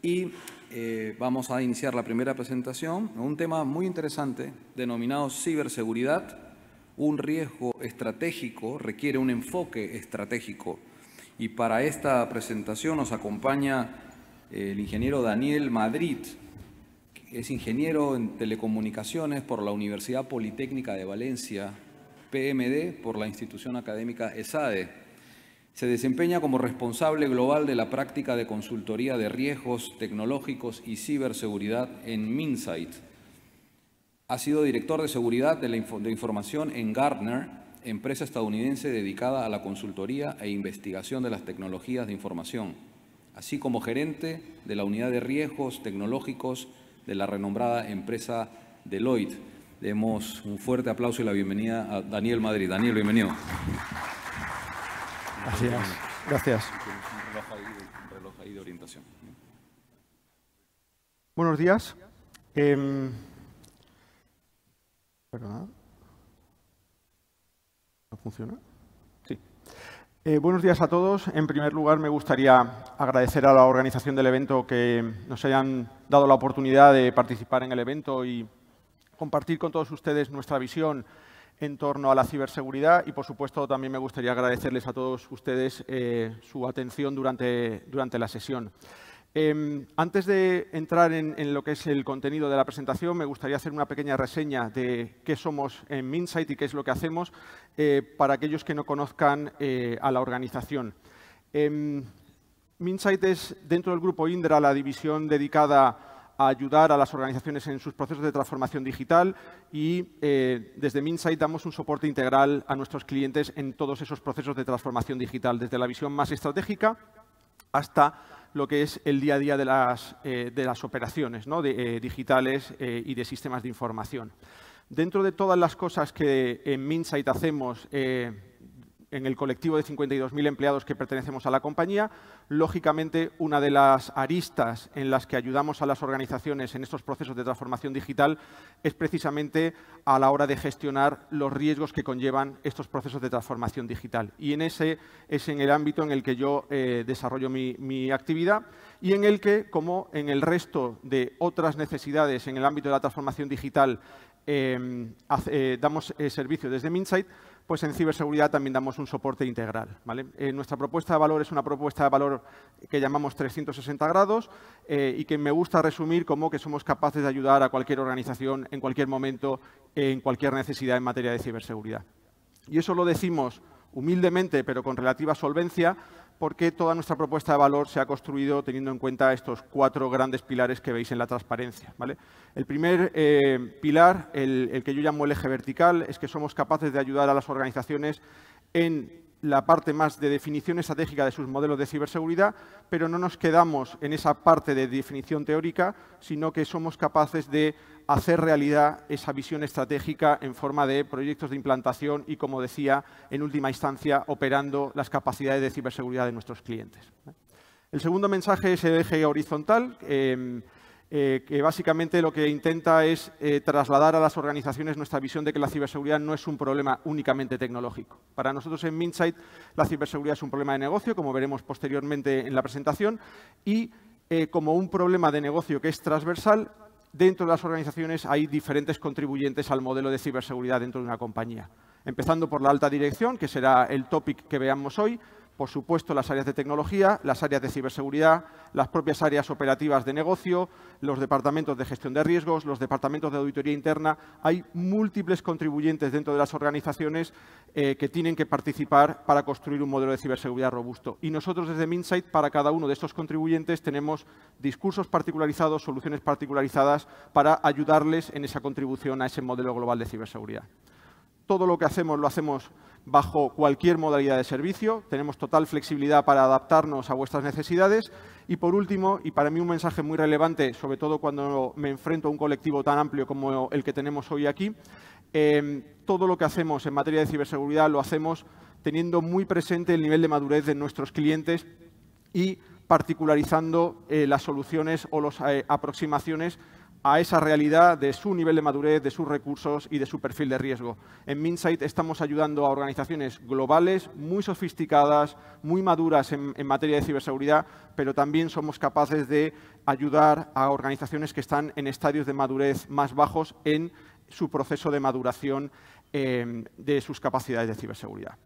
Y vamos a iniciar la primera presentación, un tema muy interesante denominado ciberseguridad. Un riesgo estratégico requiere un enfoque estratégico. Y para esta presentación nos acompaña el ingeniero Daniel Madrid, que es ingeniero en telecomunicaciones por la Universidad Politécnica de Valencia, PMD por la institución académica ESADE. Se desempeña como responsable global de la práctica de consultoría de riesgos tecnológicos y ciberseguridad en Minsight. Ha sido director de seguridad de información en Gartner, empresa estadounidense dedicada a la consultoría e investigación de las tecnologías de información, así como gerente de la unidad de riesgos tecnológicos de la renombrada empresa Deloitte. Demos un fuerte aplauso y la bienvenida a Daniel Madrid. Daniel, bienvenido. Gracias. Gracias. Un reloj ahí de orientación. Buenos días. Perdón. ¿No funciona? Sí. Buenos días a todos. En primer lugar, me gustaría agradecer a la organización del evento que nos hayan dado la oportunidad de participar en el evento y compartir con todos ustedes nuestra visión en torno a la ciberseguridad y, por supuesto, también me gustaría agradecerles a todos ustedes su atención durante la sesión. Antes de entrar en lo que es el contenido de la presentación, me gustaría hacer una pequeña reseña de qué somos en Minsight y qué es lo que hacemos para aquellos que no conozcan a la organización. Minsight es, dentro del grupo Indra, la división dedicada a ayudar a las organizaciones en sus procesos de transformación digital y desde Minsight damos un soporte integral a nuestros clientes en todos esos procesos de transformación digital, desde la visión más estratégica hasta lo que es el día a día de las operaciones, ¿no? digitales y de sistemas de información. Dentro de todas las cosas que en Minsight hacemos en el colectivo de 52.000 empleados que pertenecemos a la compañía, lógicamente, una de las aristas en las que ayudamos a las organizaciones en estos procesos de transformación digital es precisamente a la hora de gestionar los riesgos que conllevan estos procesos de transformación digital. Y en ese es en el ámbito en el que yo desarrollo mi actividad y en el que, como en el resto de otras necesidades en el ámbito de la transformación digital, damos servicio desde Minsight, pues en ciberseguridad también damos un soporte integral, ¿vale? Nuestra propuesta de valor es una propuesta de valor que llamamos 360 grados y que me gusta resumir como que somos capaces de ayudar a cualquier organización en cualquier momento, en cualquier necesidad en materia de ciberseguridad. Y eso lo decimos humildemente, pero con relativa solvencia, porque toda nuestra propuesta de valor se ha construido teniendo en cuenta estos 4 grandes pilares que veis en la transparencia, ¿vale? El primer pilar, el que yo llamo el eje vertical, es que somos capaces de ayudar a las organizaciones en la parte más de definición estratégica de sus modelos de ciberseguridad, pero no nos quedamos en esa parte de definición teórica, sino que somos capaces de hacer realidad esa visión estratégica en forma de proyectos de implantación y, como decía, en última instancia, operando las capacidades de ciberseguridad de nuestros clientes. El segundo mensaje es el eje horizontal, que básicamente lo que intenta es trasladar a las organizaciones nuestra visión de que la ciberseguridad no es un problema únicamente tecnológico. Para nosotros en Minsight la ciberseguridad es un problema de negocio, como veremos posteriormente en la presentación, y como un problema de negocio que es transversal, dentro de las organizaciones hay diferentes contribuyentes al modelo de ciberseguridad dentro de una compañía. Empezando por la alta dirección, que será el topic que veamos hoy. Por supuesto, las áreas de tecnología, las áreas de ciberseguridad, las propias áreas operativas de negocio, los departamentos de gestión de riesgos, los departamentos de auditoría interna. Hay múltiples contribuyentes dentro de las organizaciones que tienen que participar para construir un modelo de ciberseguridad robusto. Y nosotros desde Minsight, para cada uno de estos contribuyentes, tenemos discursos particularizados, soluciones particularizadas para ayudarles en esa contribución a ese modelo global de ciberseguridad. Todo lo que hacemos lo hacemos bajo cualquier modalidad de servicio. Tenemos total flexibilidad para adaptarnos a vuestras necesidades. Y, por último, y para mí un mensaje muy relevante, sobre todo cuando me enfrento a un colectivo tan amplio como el que tenemos hoy aquí, todo lo que hacemos en materia de ciberseguridad lo hacemos teniendo muy presente el nivel de madurez de nuestros clientes y particularizando las soluciones o las aproximaciones a esa realidad de su nivel de madurez, de sus recursos y de su perfil de riesgo. En Minsight estamos ayudando a organizaciones globales muy sofisticadas, muy maduras en materia de ciberseguridad, pero también somos capaces de ayudar a organizaciones que están en estadios de madurez más bajos en su proceso de maduración de sus capacidades de ciberseguridad.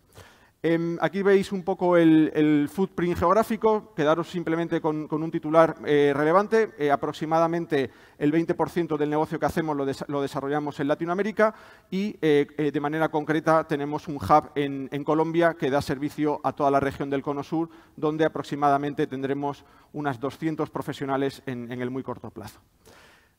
Aquí veis un poco el footprint geográfico. Quedaros simplemente con un titular relevante. Aproximadamente el 20% del negocio que hacemos lo desarrollamos en Latinoamérica y de manera concreta tenemos un hub en Colombia que da servicio a toda la región del Cono Sur, donde aproximadamente tendremos unas 200 profesionales en el muy corto plazo.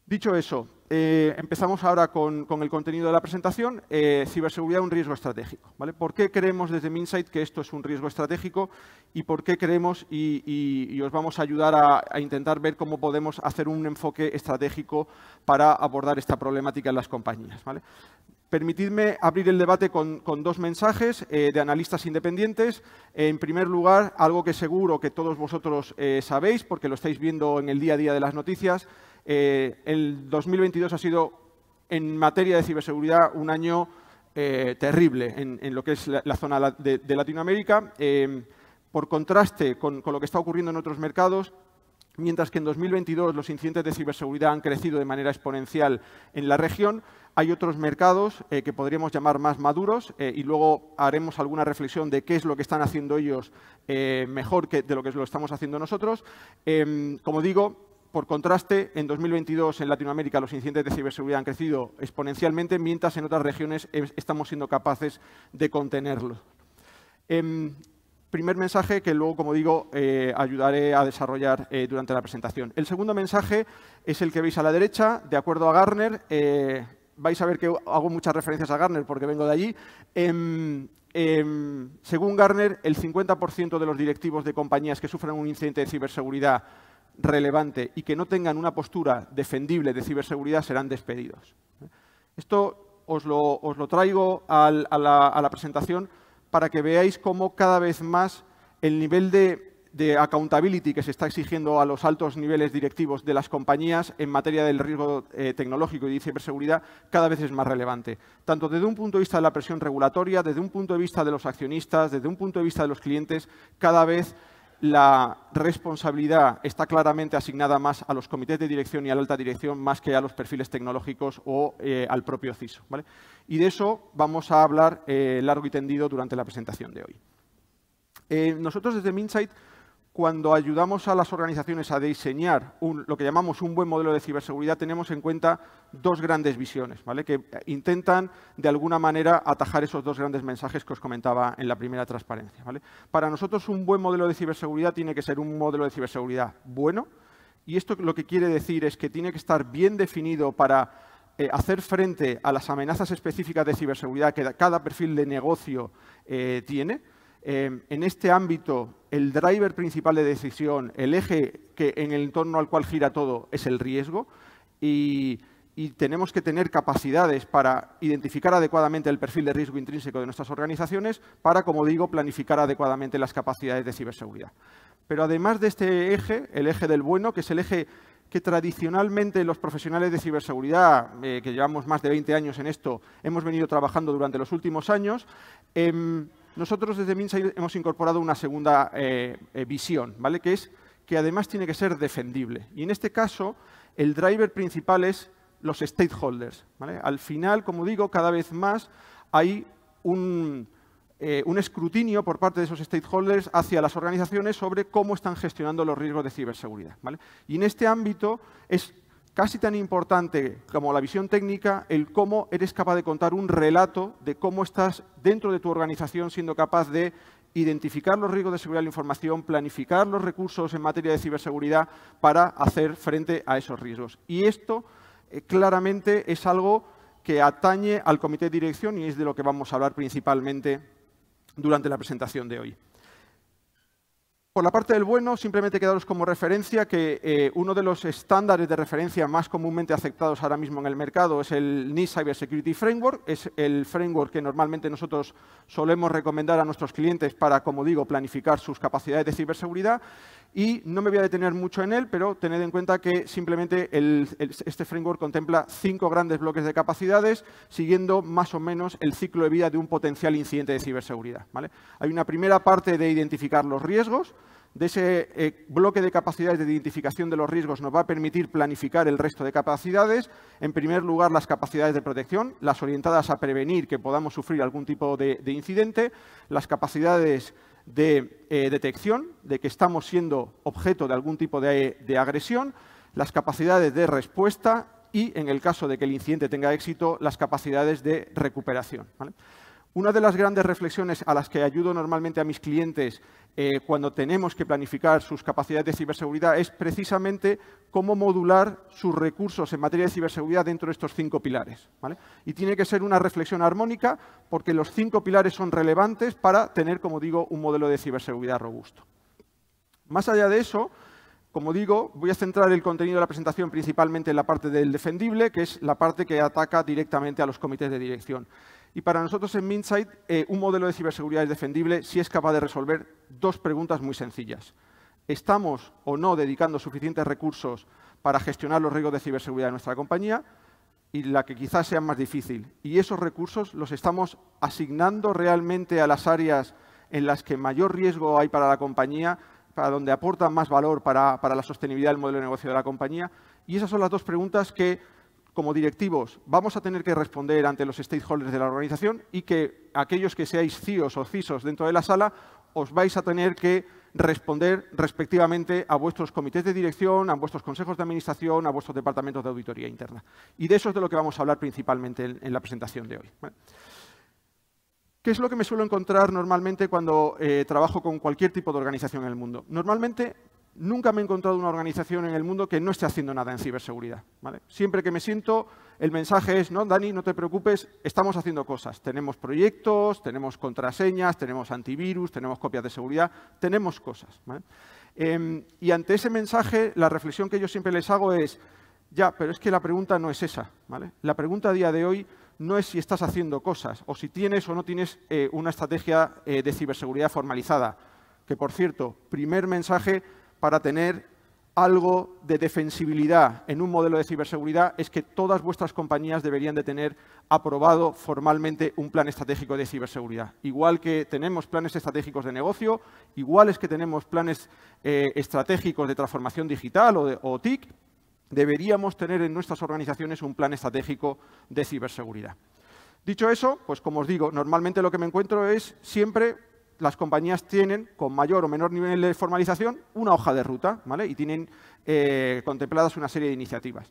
Dicho eso, empezamos ahora con el contenido de la presentación. Ciberseguridad, un riesgo estratégico, ¿vale? ¿Por qué creemos desde Minsight que esto es un riesgo estratégico y por qué creemos y os vamos a ayudar a intentar ver cómo podemos hacer un enfoque estratégico para abordar esta problemática en las compañías, ¿vale? Permitidme abrir el debate con dos mensajes de analistas independientes. En primer lugar, algo que seguro que todos vosotros sabéis, porque lo estáis viendo en el día a día de las noticias. El 2022 ha sido, en materia de ciberseguridad, un año terrible en lo que es la zona de Latinoamérica. Por contraste con lo que está ocurriendo en otros mercados, mientras que en 2022 los incidentes de ciberseguridad han crecido de manera exponencial en la región, hay otros mercados que podríamos llamar más maduros y luego haremos alguna reflexión de qué es lo que están haciendo ellos mejor de lo que lo estamos haciendo nosotros. Como digo, por contraste, en 2022 en Latinoamérica los incidentes de ciberseguridad han crecido exponencialmente, mientras en otras regiones estamos siendo capaces de contenerlos. Primer mensaje que luego, como digo, ayudaré a desarrollar durante la presentación. El segundo mensaje es el que veis a la derecha. De acuerdo a Gartner, vais a ver que hago muchas referencias a Gartner porque vengo de allí. Según Gartner, el 50% de los directivos de compañías que sufran un incidente de ciberseguridad relevante y que no tengan una postura defendible de ciberseguridad serán despedidos. Esto os lo traigo a la presentación para que veáis cómo cada vez más el nivel de accountability que se está exigiendo a los altos niveles directivos de las compañías en materia del riesgo tecnológico y de ciberseguridad cada vez es más relevante. Tanto desde un punto de vista de la presión regulatoria, desde un punto de vista de los accionistas, desde un punto de vista de los clientes, cada vez la responsabilidad está claramente asignada más a los comités de dirección y a la alta dirección más que a los perfiles tecnológicos o al propio CISO, ¿vale? Y de eso vamos a hablar largo y tendido durante la presentación de hoy. Nosotros desde Minsight, cuando ayudamos a las organizaciones a diseñar lo que llamamos un buen modelo de ciberseguridad, tenemos en cuenta dos grandes visiones, ¿vale? Que intentan, de alguna manera, atajar esos dos grandes mensajes que os comentaba en la primera transparencia, ¿vale? Para nosotros, un buen modelo de ciberseguridad tiene que ser un modelo de ciberseguridad bueno, y esto lo que quiere decir es que tiene que estar bien definido para hacer frente a las amenazas específicas de ciberseguridad que cada perfil de negocio tiene. En este ámbito, el driver principal de decisión, el eje en el entorno al cual gira todo, es el riesgo y tenemos que tener capacidades para identificar adecuadamente el perfil de riesgo intrínseco de nuestras organizaciones para, como digo, planificar adecuadamente las capacidades de ciberseguridad. Pero además de este eje, el eje del bueno, que es el eje que tradicionalmente los profesionales de ciberseguridad, que llevamos más de 20 años en esto, hemos venido trabajando durante los últimos años, nosotros desde Minsight hemos incorporado una segunda visión, ¿vale? Que es que además tiene que ser defendible. Y en este caso, el driver principal es los stakeholders, ¿vale? Al final, como digo, cada vez más hay un escrutinio por parte de esos stakeholders hacia las organizaciones sobre cómo están gestionando los riesgos de ciberseguridad, ¿vale? Y en este ámbito es casi tan importante como la visión técnica, el cómo eres capaz de contar un relato de cómo estás dentro de tu organización siendo capaz de identificar los riesgos de seguridad de la información, planificar los recursos en materia de ciberseguridad para hacer frente a esos riesgos. Y esto claramente es algo que atañe al comité de dirección y es de lo que vamos a hablar principalmente durante la presentación de hoy. Por la parte del bueno, simplemente quedaros como referencia que uno de los estándares de referencia más comúnmente aceptados ahora mismo en el mercado es el NIST Cybersecurity Framework. Es el framework que normalmente nosotros solemos recomendar a nuestros clientes para, como digo, planificar sus capacidades de ciberseguridad. Y no me voy a detener mucho en él, pero tened en cuenta que simplemente este framework contempla 5 grandes bloques de capacidades, siguiendo más o menos el ciclo de vida de un potencial incidente de ciberseguridad, ¿vale? Hay una primera parte de identificar los riesgos. De ese bloque de capacidades de identificación de los riesgos nos va a permitir planificar el resto de capacidades. En primer lugar, las capacidades de protección, las orientadas a prevenir que podamos sufrir algún tipo de incidente. Las capacidades de detección, de que estamos siendo objeto de algún tipo de agresión. Las capacidades de respuesta y, en el caso de que el incidente tenga éxito, las capacidades de recuperación, ¿vale? Una de las grandes reflexiones a las que ayudo normalmente a mis clientes cuando tenemos que planificar sus capacidades de ciberseguridad es precisamente cómo modular sus recursos en materia de ciberseguridad dentro de estos 5 pilares, ¿vale? Y tiene que ser una reflexión armónica porque los 5 pilares son relevantes para tener, como digo, un modelo de ciberseguridad robusto. Más allá de eso, como digo, voy a centrar el contenido de la presentación principalmente en la parte del defendible, que es la parte que ataca directamente a los comités de dirección. Y para nosotros en Mintsight, un modelo de ciberseguridad es defendible si es capaz de resolver 2 preguntas muy sencillas. ¿Estamos o no dedicando suficientes recursos para gestionar los riesgos de ciberseguridad de nuestra compañía? Y la que quizás sea más difícil. ¿Y esos recursos los estamos asignando realmente a las áreas en las que mayor riesgo hay para la compañía, para donde aportan más valor para la sostenibilidad del modelo de negocio de la compañía? Y esas son las 2 preguntas que, como directivos, vamos a tener que responder ante los stakeholders de la organización y que aquellos que seáis CIOs o CISOs dentro de la sala os vais a tener que responder respectivamente a vuestros comités de dirección, a vuestros consejos de administración, a vuestros departamentos de auditoría interna. Y de eso es de lo que vamos a hablar principalmente en la presentación de hoy, ¿vale? ¿Qué es lo que me suelo encontrar normalmente cuando trabajo con cualquier tipo de organización en el mundo? Normalmente, nunca me he encontrado una organización en el mundo que no esté haciendo nada en ciberseguridad, ¿vale? Siempre que me siento, el mensaje es, no, Dani, no te preocupes, estamos haciendo cosas. Tenemos proyectos, tenemos contraseñas, tenemos antivirus, tenemos copias de seguridad, tenemos cosas, ¿vale? Y ante ese mensaje, la reflexión que yo siempre les hago es, ya, pero es que la pregunta no es esa, ¿vale? La pregunta a día de hoy no es si estás haciendo cosas o si tienes o no tienes una estrategia de ciberseguridad formalizada. Que, por cierto, primer mensaje para tener algo de defensibilidad en un modelo de ciberseguridad es que todas vuestras compañías deberían de tener aprobado formalmente un plan estratégico de ciberseguridad. Igual que tenemos planes estratégicos de negocio, igual es que tenemos planes estratégicos de transformación digital o TIC, deberíamos tener en nuestras organizaciones un plan estratégico de ciberseguridad. Dicho eso, pues como os digo, normalmente lo que me encuentro es siempre las compañías tienen, con mayor o menor nivel de formalización, una hoja de ruta, ¿vale? Y tienen contempladas una serie de iniciativas.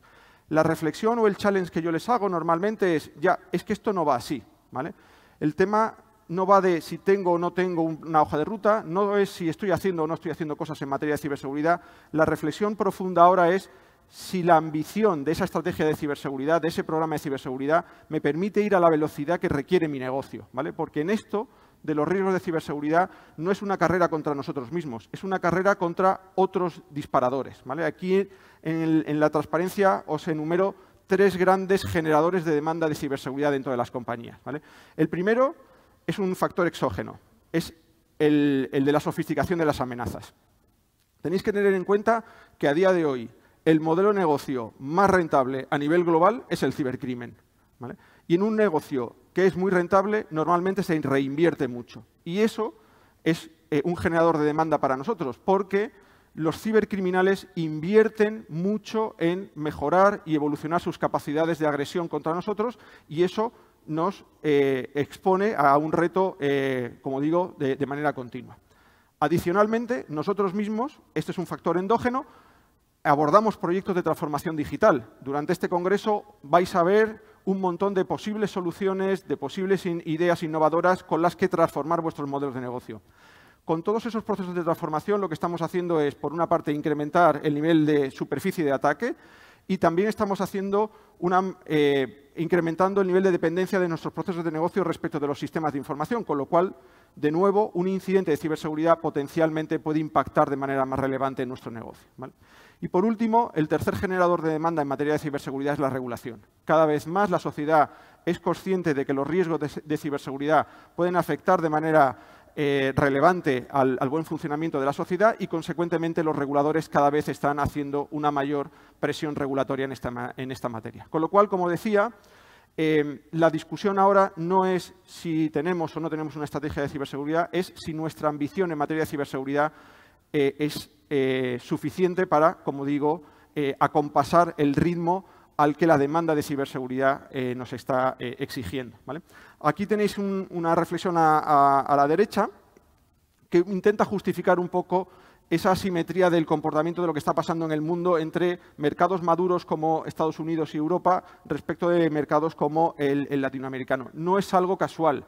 La reflexión o el challenge que yo les hago normalmente es, ya, es que esto no va así, ¿vale? El tema no va de si tengo o no tengo una hoja de ruta, no es si estoy haciendo o no estoy haciendo cosas en materia de ciberseguridad. La reflexión profunda ahora es si la ambición de esa estrategia de ciberseguridad, de ese programa de ciberseguridad, me permite ir a la velocidad que requiere mi negocio, ¿vale? Porque en esto de los riesgos de ciberseguridad no es una carrera contra nosotros mismos, es una carrera contra otros disparadores, ¿vale? Aquí en la transparencia os enumero 3 grandes generadores de demanda de ciberseguridad dentro de las compañías, ¿vale? El primero es un factor exógeno, es el de la sofisticación de las amenazas. Tenéis que tener en cuenta que a día de hoy el modelo de negocio más rentable a nivel global es el cibercrimen, ¿vale? Y en un negocio que es muy rentable, normalmente se reinvierte mucho. Y eso es un generador de demanda para nosotros, porque los cibercriminales invierten mucho en mejorar y evolucionar sus capacidades de agresión contra nosotros, y eso nos expone a un reto, como digo, de manera continua. Adicionalmente, nosotros mismos, este es un factor endógeno, abordamos proyectos de transformación digital. Durante este congreso vais a ver un montón de posibles soluciones, de posibles ideas innovadoras con las que transformar vuestros modelos de negocio. Con todos esos procesos de transformación, lo que estamos haciendo es, por una parte, incrementar el nivel de superficie de ataque y también estamos haciendo una incrementando el nivel de dependencia de nuestros procesos de negocio respecto de los sistemas de información, con lo cual, de nuevo, un incidente de ciberseguridad potencialmente puede impactar de manera más relevante en nuestro negocio, ¿vale? Y por último, el tercer generador de demanda en materia de ciberseguridad es la regulación. Cada vez más la sociedad es consciente de que los riesgos de ciberseguridad pueden afectar de manera relevante al buen funcionamiento de la sociedad y, consecuentemente, los reguladores cada vez están haciendo una mayor presión regulatoria en esta materia. Con lo cual, como decía, la discusión ahora no es si tenemos o no tenemos una estrategia de ciberseguridad, es si nuestra ambición en materia de ciberseguridad es suficiente para, como digo, acompasar el ritmo al que la demanda de ciberseguridad nos está exigiendo, ¿vale? Aquí tenéis una reflexión a la derecha que intenta justificar un poco esa asimetría del comportamiento de lo que está pasando en el mundo entre mercados maduros como Estados Unidos y Europa respecto de mercados como el latinoamericano. No es algo casual.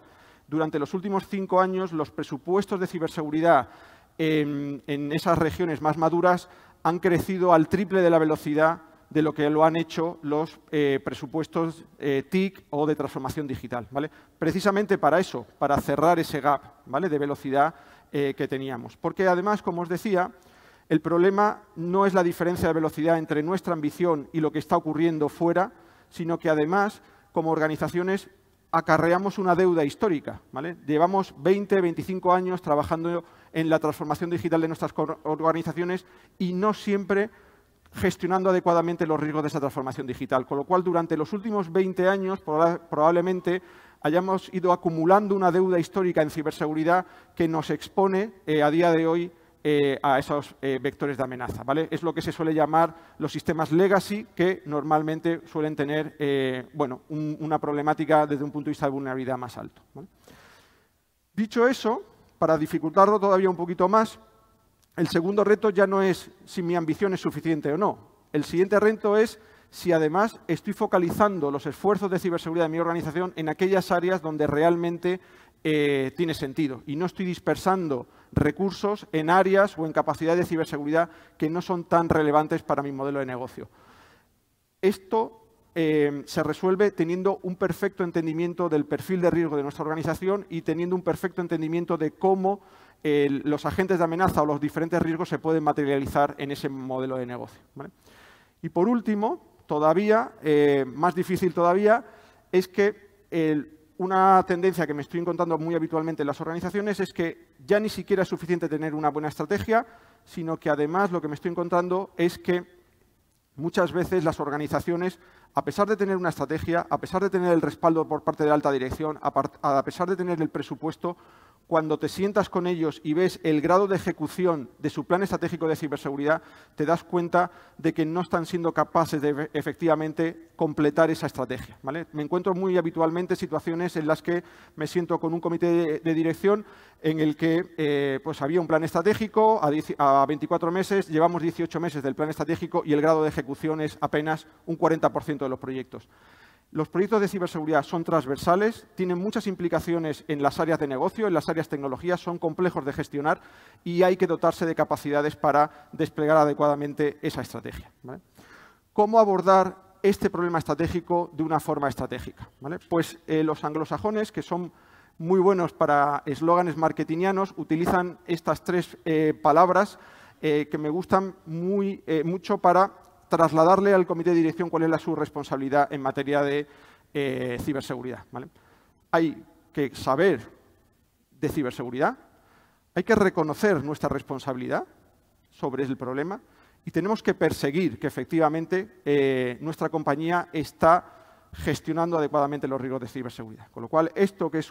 Durante los últimos 5 años, los presupuestos de ciberseguridad en esas regiones más maduras han crecido al triple de la velocidad de lo que lo han hecho los presupuestos TIC o de transformación digital, ¿vale? Precisamente para eso, para cerrar ese gap, ¿vale?, de velocidad que teníamos. Porque además, como os decía, el problema no es la diferencia de velocidad entre nuestra ambición y lo que está ocurriendo fuera, sino que además, como organizaciones, acarreamos una deuda histórica, ¿vale? Llevamos 20, 25 años trabajando en la transformación digital de nuestras organizaciones y no siempre gestionando adecuadamente los riesgos de esa transformación digital. Con lo cual, durante los últimos 20 años, probablemente hayamos ido acumulando una deuda histórica en ciberseguridad que nos expone a día de hoy a esos vectores de amenaza, ¿vale? Es lo que se suele llamar los sistemas legacy, que normalmente suelen tener una problemática desde un punto de vista de vulnerabilidad más alto, ¿vale? Dicho eso, para dificultarlo todavía un poquito más, el segundo reto ya no es si mi ambición es suficiente o no. El siguiente reto es si además estoy focalizando los esfuerzos de ciberseguridad de mi organización en aquellas áreas donde realmente tiene sentido y no estoy dispersando recursos en áreas o en capacidades de ciberseguridad que no son tan relevantes para mi modelo de negocio. Esto se resuelve teniendo un perfecto entendimiento del perfil de riesgo de nuestra organización y teniendo un perfecto entendimiento de cómo los agentes de amenaza o los diferentes riesgos se pueden materializar en ese modelo de negocio, ¿vale? Y por último, todavía, más difícil todavía, es que una tendencia que me estoy encontrando muy habitualmente en las organizaciones es que ya ni siquiera es suficiente tener una buena estrategia, sino que además lo que me estoy encontrando es que muchas veces las organizaciones, a pesar de tener una estrategia, a pesar de tener el respaldo por parte de la alta dirección, a pesar de tener el presupuesto, cuando te sientas con ellos y ves el grado de ejecución de su plan estratégico de ciberseguridad, te das cuenta de que no están siendo capaces de efectivamente completar esa estrategia, ¿vale? Me encuentro muy habitualmente situaciones en las que me siento con un comité de dirección en el que pues había un plan estratégico, a 24 meses, llevamos 18 meses del plan estratégico y el grado de ejecución es apenas un 40% de los proyectos. Los proyectos de ciberseguridad son transversales, tienen muchas implicaciones en las áreas de negocio, en las áreas de tecnología, son complejos de gestionar y hay que dotarse de capacidades para desplegar adecuadamente esa estrategia, ¿vale? ¿Cómo abordar este problema estratégico de una forma estratégica, ¿vale? Pues los anglosajones, que son muy buenos para eslóganes marketingianos, utilizan estas 3 palabras que me gustan mucho para trasladarle al comité de dirección cuál es su responsabilidad en materia de ciberseguridad, ¿vale? Hay que saber de ciberseguridad, hay que reconocer nuestra responsabilidad sobre el problema y tenemos que perseguir que efectivamente nuestra compañía está gestionando adecuadamente los riesgos de ciberseguridad. Con lo cual, esto que es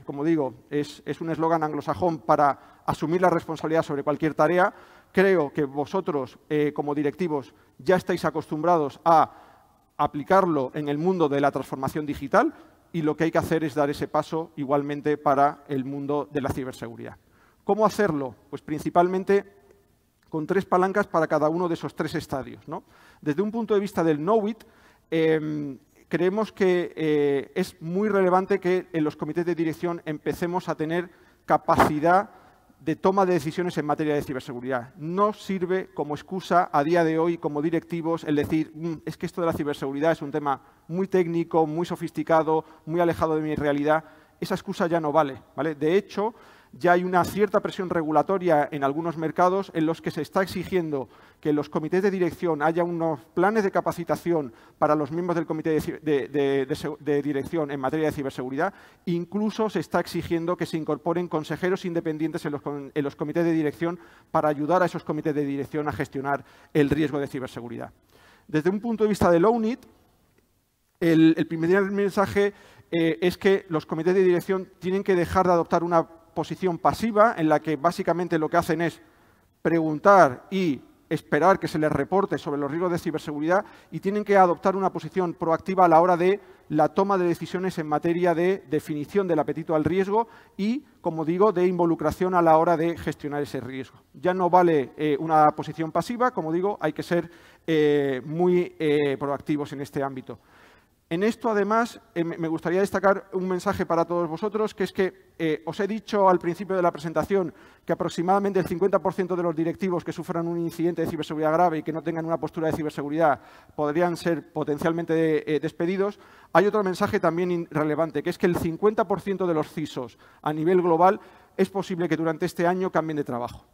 como digo, es un eslogan anglosajón para asumir la responsabilidad sobre cualquier tarea, creo que vosotros, como directivos, ya estáis acostumbrados a aplicarlo en el mundo de la transformación digital y lo que hay que hacer es dar ese paso igualmente para el mundo de la ciberseguridad. ¿Cómo hacerlo? Pues principalmente con 3 palancas para cada uno de esos 3 estadios, ¿no? Desde un punto de vista del know it, creemos que es muy relevante que en los comités de dirección empecemos a tener capacidad de toma de decisiones en materia de ciberseguridad. No sirve como excusa a día de hoy, como directivos, el decir es que esto de la ciberseguridad es un tema muy técnico, muy sofisticado, muy alejado de mi realidad. Esa excusa ya no vale, ¿vale? De hecho, ya hay una cierta presión regulatoria en algunos mercados en los que se está exigiendo que en los comités de dirección haya unos planes de capacitación para los miembros del comité de dirección en materia de ciberseguridad. Incluso se está exigiendo que se incorporen consejeros independientes en los comités de dirección para ayudar a esos comités de dirección a gestionar el riesgo de ciberseguridad. Desde un punto de vista del OWNIT, el primer mensaje es que los comités de dirección tienen que dejar de adoptar una posición pasiva en la que básicamente lo que hacen es preguntar y esperar que se les reporte sobre los riesgos de ciberseguridad y tienen que adoptar una posición proactiva a la hora de la toma de decisiones en materia de definición del apetito al riesgo y, como digo, de involucración a la hora de gestionar ese riesgo. Ya no vale una posición pasiva, como digo, hay que ser muy proactivos en este ámbito. En esto, además, me gustaría destacar un mensaje para todos vosotros, que es que os he dicho al principio de la presentación que aproximadamente el 50% de los directivos que sufran un incidente de ciberseguridad grave y que no tengan una postura de ciberseguridad podrían ser potencialmente despedidos. Hay otro mensaje también relevante, que es que el 50% de los CISOs a nivel global es posible que durante este año cambien de trabajo.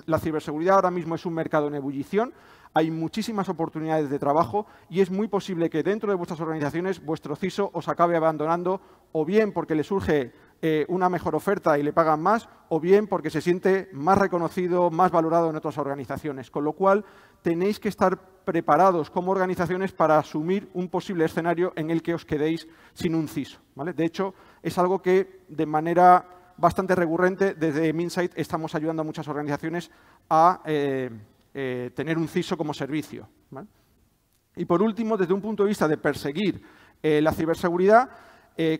La ciberseguridad ahora mismo es un mercado en ebullición. Hay muchísimas oportunidades de trabajo y es muy posible que dentro de vuestras organizaciones vuestro CISO os acabe abandonando o bien porque le surge una mejor oferta y le pagan más o bien porque se siente más reconocido, más valorado en otras organizaciones. Con lo cual, tenéis que estar preparados como organizaciones para asumir un posible escenario en el que os quedéis sin un CISO, ¿vale? De hecho, es algo que de manera bastante recurrente desde Minsight estamos ayudando a muchas organizaciones a tener un CISO como servicio, ¿vale? Y por último, desde un punto de vista de perseguir la ciberseguridad,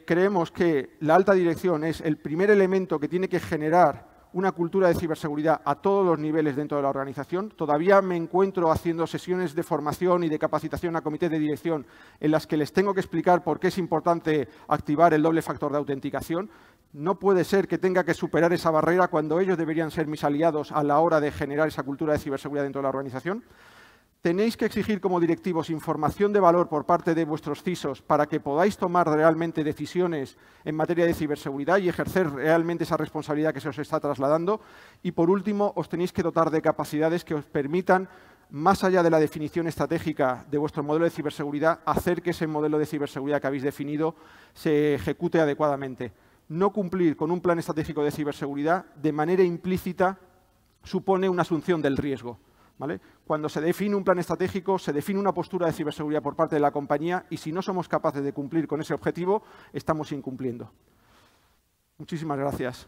creemos que la alta dirección es el primer elemento que tiene que generar una cultura de ciberseguridad a todos los niveles dentro de la organización. Todavía me encuentro haciendo sesiones de formación y de capacitación a comités de dirección en las que les tengo que explicar por qué es importante activar el doble factor de autenticación. No puede ser que tenga que superar esa barrera cuando ellos deberían ser mis aliados a la hora de generar esa cultura de ciberseguridad dentro de la organización. Tenéis que exigir como directivos información de valor por parte de vuestros CISOs para que podáis tomar realmente decisiones en materia de ciberseguridad y ejercer realmente esa responsabilidad que se os está trasladando. Y por último, os tenéis que dotar de capacidades que os permitan, más allá de la definición estratégica de vuestro modelo de ciberseguridad, hacer que ese modelo de ciberseguridad que habéis definido se ejecute adecuadamente. No cumplir con un plan estratégico de ciberseguridad de manera implícita supone una asunción del riesgo, ¿vale? Cuando se define un plan estratégico, se define una postura de ciberseguridad por parte de la compañía y si no somos capaces de cumplir con ese objetivo, estamos incumpliendo. Muchísimas gracias.